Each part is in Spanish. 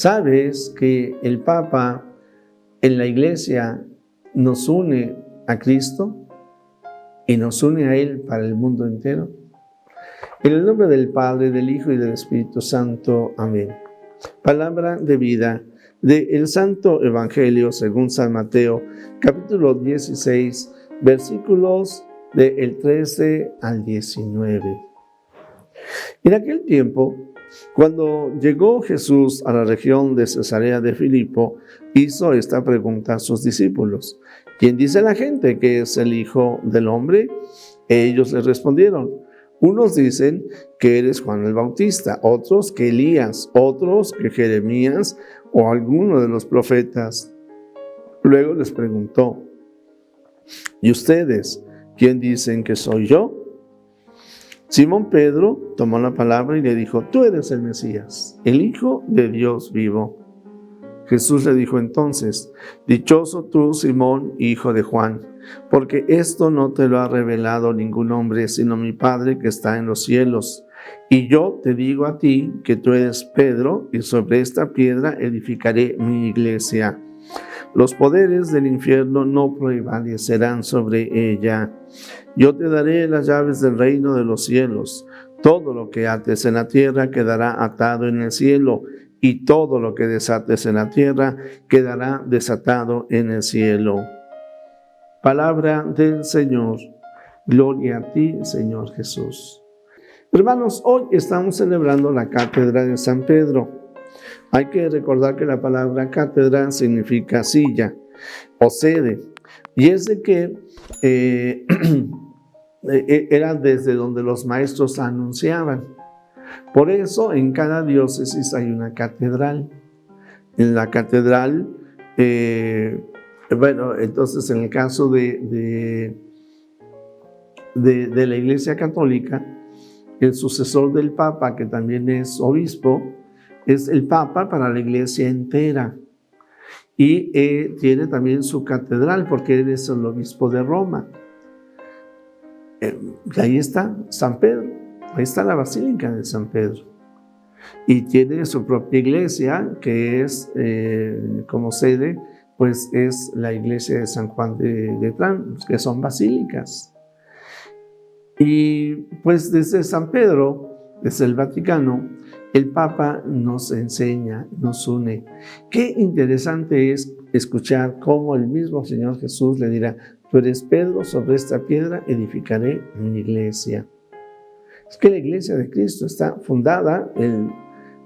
¿Sabes que el Papa en la Iglesia nos une a Cristo y nos une a Él para el mundo entero? En el nombre del Padre, del Hijo y del Espíritu Santo. Amén. Palabra de vida del Santo Evangelio según San Mateo, capítulo 16, versículos del 13 al 19. En aquel tiempo, cuando llegó Jesús a la región de Cesarea de Filipo, hizo esta pregunta a sus discípulos: ¿Quién dice la gente que es el Hijo del Hombre? Ellos le respondieron: unos dicen que eres Juan el Bautista, otros que Elías, otros que Jeremías o alguno de los profetas. Luego les preguntó: ¿y ustedes quién dicen que soy yo? Simón Pedro tomó la palabra y le dijo: tú eres el Mesías, el Hijo de Dios vivo. Jesús le dijo entonces: dichoso tú, Simón, hijo de Juan, porque esto no te lo ha revelado ningún hombre, sino mi Padre que está en los cielos. Y yo te digo a ti que tú eres Pedro, y sobre esta piedra edificaré mi iglesia. Los poderes del infierno no prevalecerán sobre ella. Yo te daré las llaves del reino de los cielos. Todo lo que ates en la tierra quedará atado en el cielo, y todo lo que desates en la tierra quedará desatado en el cielo. Palabra del Señor. Gloria a ti, Señor Jesús. Hermanos, hoy estamos celebrando la cátedra de San Pedro. Hay que recordar que la palabra cátedra significa silla o sede, y es de que era desde donde los maestros anunciaban. Por eso en cada diócesis hay una catedral. En la catedral, entonces en el caso de la Iglesia Católica, el sucesor del Papa, que también es obispo, es el Papa para la Iglesia entera. Y tiene también su catedral, porque él es el obispo de Roma. Ahí está San Pedro, ahí está la Basílica de San Pedro. Y tiene su propia iglesia, que es como sede, pues es la iglesia de San Juan de Letrán, que son basílicas. Y pues desde San Pedro, desde el Vaticano, el Papa nos enseña, nos une. Qué interesante es escuchar cómo el mismo Señor Jesús le dirá: tú eres Pedro, sobre esta piedra edificaré mi iglesia. Es que la iglesia de Cristo está fundada,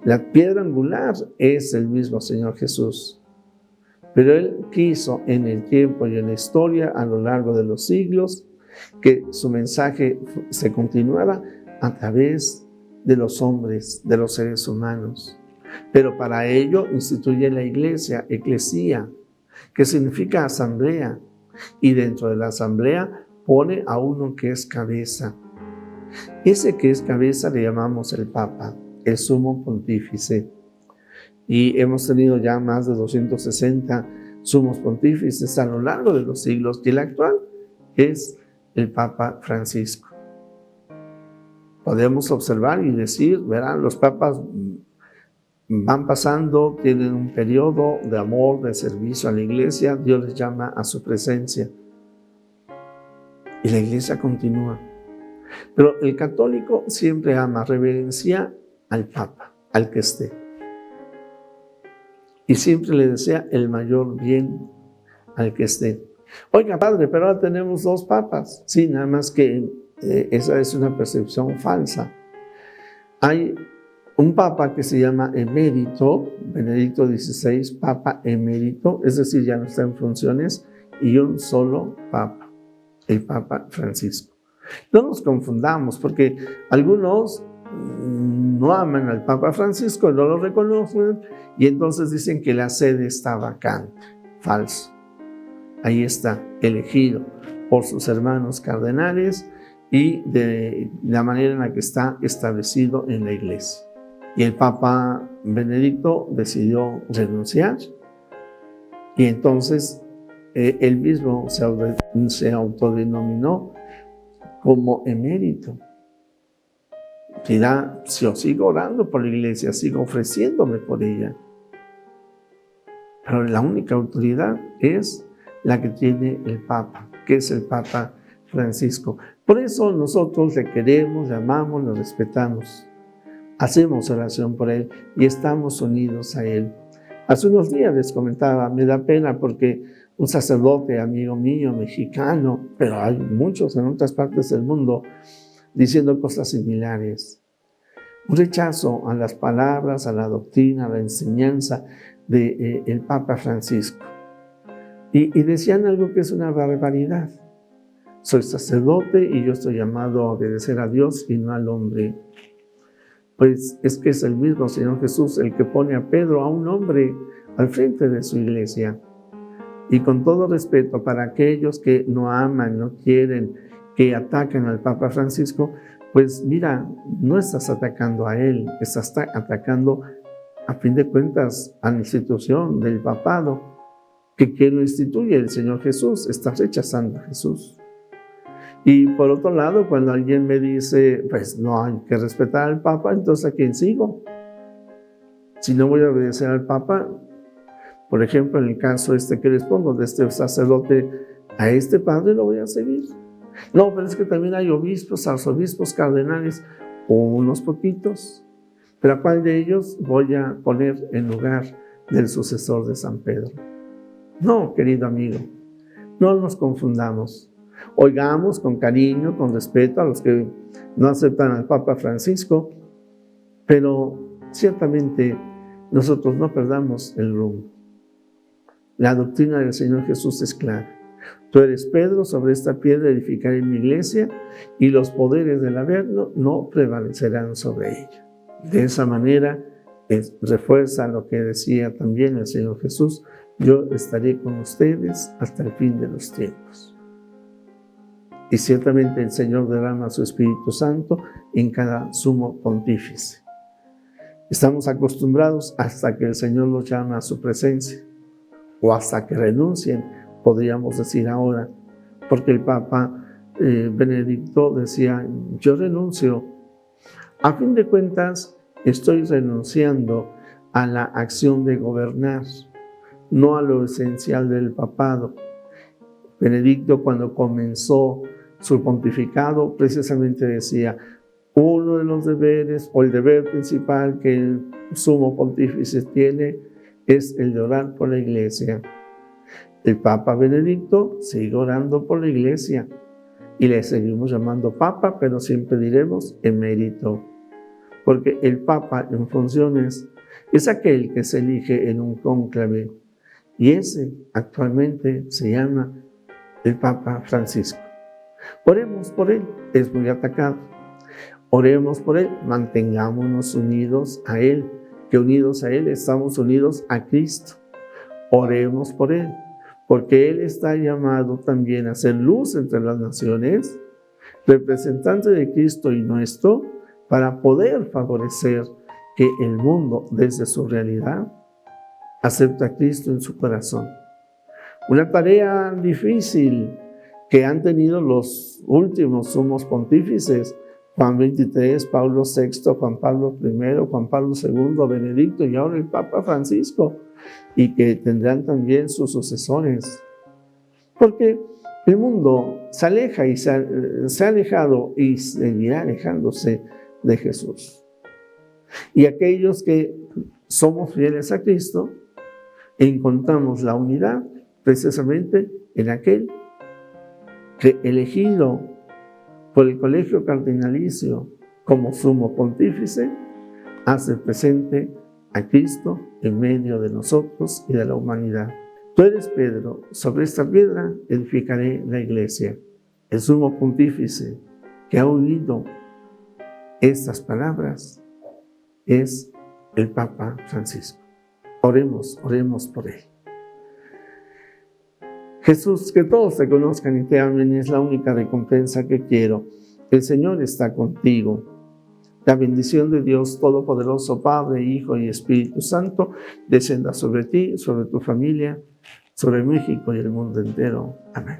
la piedra angular es el mismo Señor Jesús. Pero Él quiso en el tiempo y en la historia, a lo largo de los siglos, que su mensaje se continuara a través de los hombres, de los seres humanos. Pero para ello instituye la iglesia, eclesía, que significa asamblea, y dentro de la asamblea pone a uno que es cabeza. Ese que es cabeza le llamamos el Papa, el sumo pontífice. Y hemos tenido ya más de 260 sumos pontífices a lo largo de los siglos, y el actual es el Papa Francisco. Podemos observar y decir, verán, los papas van pasando, tienen un periodo de amor, de servicio a la iglesia, Dios les llama a su presencia. Y la iglesia continúa. Pero el católico siempre ama, reverencia al Papa, al que esté. Y siempre le desea el mayor bien al que esté. Oiga, padre, pero ahora tenemos 2 papas. Sí, nada más que esa es una percepción falsa. Hay un papa que se llama emérito, Benedicto XVI, papa emérito, es decir, ya no está en funciones, y un solo papa, el Papa Francisco. No nos confundamos, porque algunos no aman al Papa Francisco, no lo reconocen, y entonces dicen que la sede está vacante. Falso. Ahí está, elegido por sus hermanos cardenales y de la manera en la que está establecido en la iglesia. Y el Papa Benedicto decidió renunciar, y entonces él mismo se autodenominó como emérito. Dirá: yo sigo orando por la iglesia, sigo ofreciéndome por ella. pero la única autoridad es la que tiene el Papa, que es el Papa Francisco. Por eso nosotros le queremos, le amamos, lo respetamos. Hacemos oración por él y estamos unidos a él. Hace unos días les comentaba, me da pena porque un sacerdote, amigo mío, mexicano, pero hay muchos en otras partes del mundo, diciendo cosas similares. Un rechazo a las palabras, a la doctrina, a la enseñanza del Papa Francisco. Y decían algo que es una barbaridad. Soy sacerdote y yo estoy llamado a obedecer a Dios y no al hombre. Pues es que es el mismo Señor Jesús el que pone a Pedro, a un hombre, al frente de su iglesia. Y con todo respeto para aquellos que no aman, no quieren, que atacan al Papa Francisco, pues mira, no estás atacando a él, estás atacando, a fin de cuentas, a la institución del papado, que quien lo instituye, el Señor Jesús. Estás rechazando a Jesús. Y por otro lado, cuando alguien me dice, pues no hay que respetar al Papa, entonces ¿a quién sigo? Si no voy a obedecer al Papa, por ejemplo, en el caso que les pongo, de este sacerdote, a este padre lo voy a seguir. No, pero es que también hay obispos, arzobispos, cardenales, unos poquitos. Pero ¿a cuál de ellos voy a poner en lugar del sucesor de San Pedro? No, querido amigo, no nos confundamos. Oigamos con cariño, con respeto a los que no aceptan al Papa Francisco, pero ciertamente nosotros no perdamos el rumbo. La doctrina del Señor Jesús es clara. Tú eres Pedro, sobre esta piedra edificaré mi iglesia y los poderes del Averno no prevalecerán sobre ella. De esa manera refuerza lo que decía también el Señor Jesús: yo estaré con ustedes hasta el fin de los tiempos. Y ciertamente el Señor derrama su Espíritu Santo en cada sumo pontífice. Estamos acostumbrados hasta que el Señor los llama a su presencia, o hasta que renuncien, podríamos decir ahora, porque el Papa Benedicto decía, yo renuncio. A fin de cuentas, estoy renunciando a la acción de gobernar, no a lo esencial del papado. Benedicto, cuando comenzó su pontificado, precisamente decía, uno de los deberes, o el deber principal que el sumo pontífice tiene, es el de orar por la iglesia. El Papa Benedicto sigue orando por la iglesia y le seguimos llamando Papa, pero siempre diremos emérito, porque el Papa en funciones es aquel que se elige en un cónclave, y ese actualmente se llama el Papa Francisco. Oremos por él, es muy atacado. Oremos por él, mantengámonos unidos a él, que unidos a él estamos unidos a Cristo. Oremos por él, porque él está llamado también a ser luz entre las naciones, representante de Cristo y nuestro, para poder favorecer que el mundo, desde su realidad, acepte a Cristo en su corazón. Una tarea difícil que han tenido los últimos sumos pontífices, Juan XXIII, Pablo VI, Juan Pablo I, Juan Pablo II, Benedicto y ahora el Papa Francisco, y que tendrán también sus sucesores. Porque el mundo se aleja y se ha alejado y seguirá alejándose de Jesús. Y aquellos que somos fieles a Cristo, encontramos la unidad precisamente en aquel que, elegido por el colegio cardinalicio como sumo pontífice, hace presente a Cristo en medio de nosotros y de la humanidad. Tú eres Pedro, sobre esta piedra edificaré la iglesia. El sumo pontífice que ha oído estas palabras es el Papa Francisco. Oremos por él. Jesús, que todos te conozcan y te amen es la única recompensa que quiero. El Señor está contigo. La bendición de Dios Todopoderoso, Padre, Hijo y Espíritu Santo, descienda sobre ti, sobre tu familia, sobre México y el mundo entero. Amén.